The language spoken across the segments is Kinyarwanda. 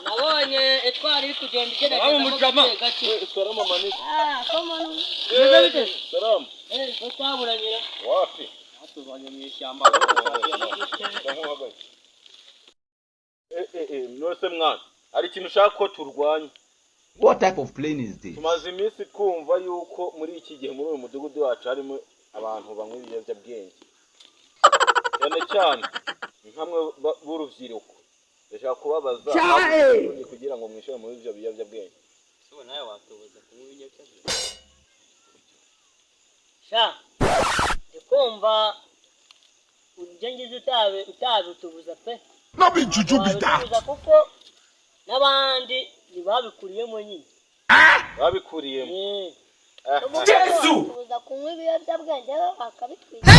nabonye etwari kugenda igenda gace salama manisi komano salama twaburanyira wapi atuvanye mu ishyamba nose mwana hari ikintu ushaka ko turwanya. What type of plane is this? Tumaze iminsi kumva yuko muri iki gihe muri uyu mudugudu wacu harimo abantu banywa ibiyobyabwenge cyane nkamwe b'urubyiruko. Ndashaka kubabaza kugira ngo mwishyure muri ibyo biyobyabwenge. So nawe watubuza kunywa ibiyobyabwenge sha ndikumva ugengize utabutubuza pe nabijujubiza kuko n'abandi ntibabikuriyemo nyine babikuriyemo Yesu uza kunywa ibiyobyabwenge bakabitwika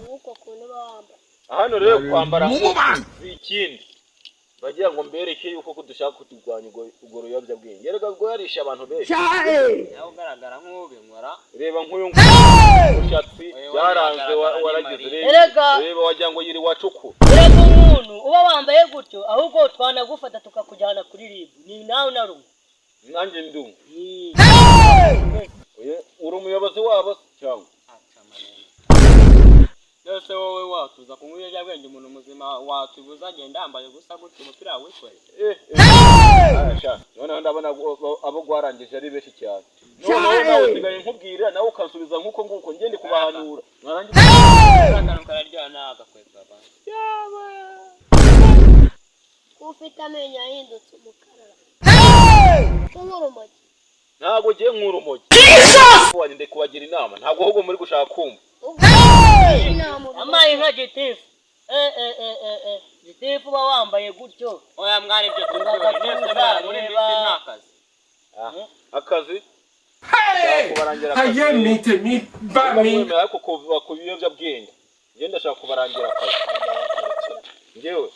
nkuko kuntu bamba hano rero kwambara ikindi bagira ngo mbereke yuko kudushaka kuturwanya ubwo ruyobyabwenge rega bwo yarisha abantu benshi yaho ugaragara nk'ubinkora reba nk'uyu ushatsi yaranze waragize reba wagira ngo yiri wacuku rega umuntu uba wambaye gutyo ahubwo twanagufata tukakujyana kuri ribu ni nawe narumwe nanjye ndumwe uri umuyobozi wabo cyangwa yose wowe watuza kunywa ibiyobyabwenge umuntu muzima watubuza agenda yambaye gusa gutyo umupira wikore noneho ndabona abo gwarangije ari benshi cyane noneho nawe usigaye nkubwira nawe ukansubiza nk'uko nguko ngende kubahanura akantu kararyoha n'agakweka abantu ufite amenyo yahindutse umukara nk'urumogi ntabwo ugiye nk'urumogi wagende kubagira inama ntabwo ahubwo muri gushaka kumva amaye nka gitifu gitifu uba wambaye gutyo oya mwari ibyo tubivuga muri bisi nta kazi akazi ayemite mi bami ariko kuva ku biyobyabwenge ngende ndashaka kubarangira akazi ngewe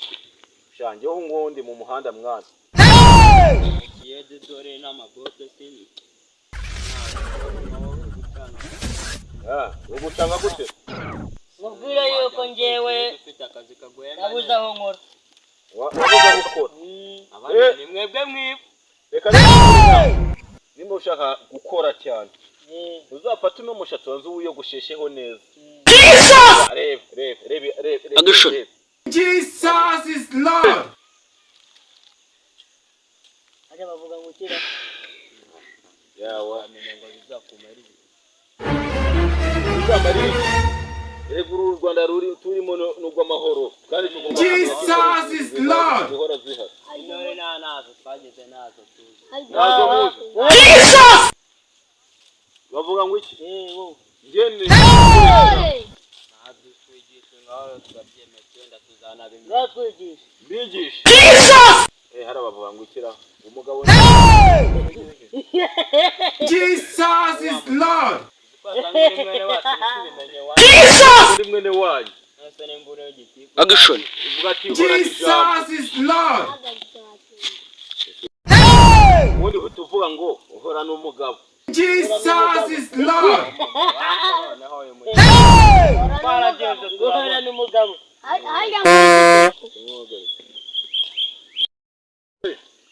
shangeho ngundi mu muhanda mwana ikiyede dore n'amabote sini ugutanga gute mubwire yuko ngewe ufite akazi kagoye nabuze aho nkora wabuze gukora abandi mwebwe mwiba reka nimba ushaka gukora cyane uzafata uno mushatsi wanzu wiyogoshesheho neza reba Jesus is Lord. aje bavuga ngo kira yawa amenya ngo bizakumarira rega uru Rwanda ruri turimo n'ubwo amahoro kandi tugomba Jesus is Lord. guhora zihari intore nazo twageze nazo tuzi nazo muzi bavuga ngo iki wowe ngene twigisha ngaho tugabyemeye ndatuzana bimwe twigisha bigisha hari abavuga ngo ikira umugabo Jesus is Lord. mwene wanyu Action. Jesus is Lord. ubundi utuvuga ngo uhora n'umugabo Jesus is Lord. uhora n'umugabo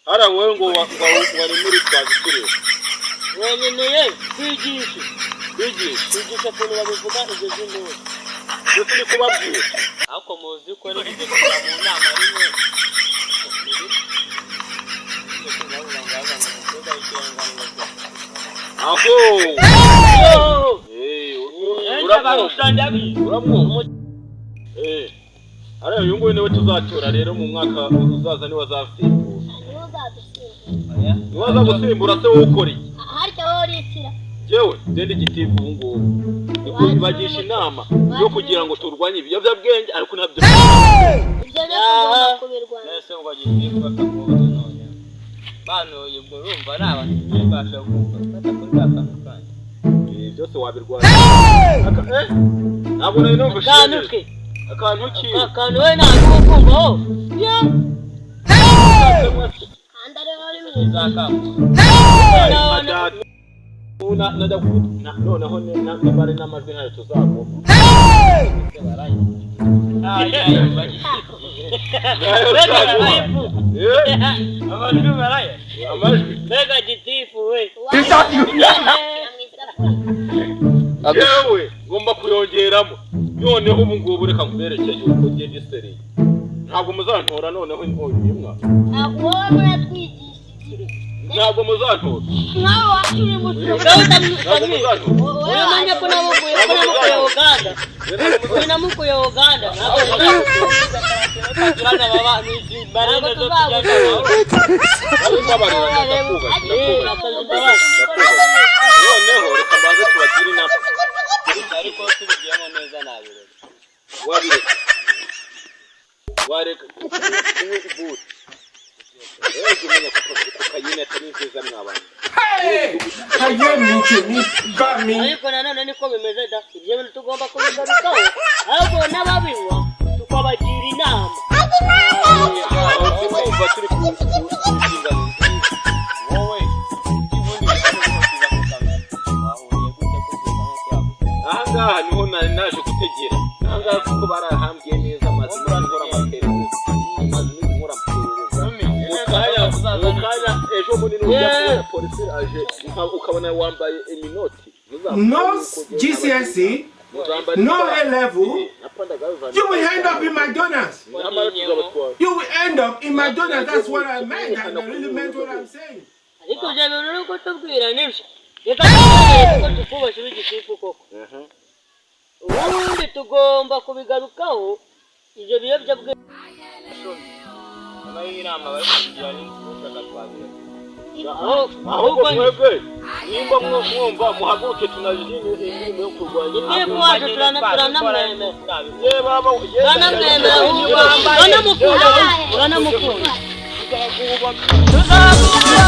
hara wewe ngo wari muri twazi kureba wenyine kwigisha kuntu babivuga ibyo by'induru ndetse ni kubabwira ariko muzi ko ari ibyo kugira mu nama rimwe hariya uyu nguyu niwe tuzatora rero mu mwaka uzaza niwe azasimbura niwe aza gusimbura se wowe ukora iki harya wowe urikira yewe ndende igitifu ubu ngubu nikubagisha inama yo kugira ngo turwanye ibiyobyabwenge ariko ntabyo ibyo tugomba kubirwanya nese ngo gitifu bakavuga none bano ubwo urumva ari abantu basha gufata kuri akantu kandi byose wabirwanya ntabwo nari numva akantu ki akantu we ntabwo ukumvaho kandi ari hari noneho n'imibare n'amajwi ntayo tuzavuga Amajwi baraye. Amajwi. Mbega gitifu we. Yewe ngomba kuyongeramo. Noneho ubu ngubu reka nkuberekeye uko ngiye gisereye. Ntabwo muzantora noneho imwa. Ntabwo muratwigishije. Ntabwo muzantora. Nkaho wakiri muto. Uramenye ko namukuye Uganda. Namukuye Uganda. Ntabwo turana baba barene zo tujyana. Noneho reka mbaze tubagira inama. Ariko tubigiyemo neza nabire. Wareka ubu kumenya ko kayine ataniziza mwabana. Ariko nanone niko bimeze da. Ibyo tugomba kubigarukaho. Ahubwo n'ababinywa tukabagira inama. Umva turi kuzinga. Wowe ahangaha niho naje gutegera. Ahangaha kuko barahambye neza amazi n'ingora amaperereza. Amazi n'ingora amaperereza. Mukanya ejo munini ujya polisi aje ukabona wambaye iminoti. No GCSE, no A level. You will end up in McDonald's. You will end up in McDonald's. That's what I meant. I really meant what I'm saying. Ariko je bero ko tubwira nibyo. Reka ko tukubashira igisifu koko. Ubundi tugomba kubigarukaho ibyo biyobya bwe. Nayo inama bari kugira n'inzira twabira. Ahubwo mwebwe nimba mwumva muhaguruke tunajini imirimo yo kurwanya. Niba waje turanamweme. Ye baba ye Turanamweme ahubwo turanamukunda. Tuzakuba.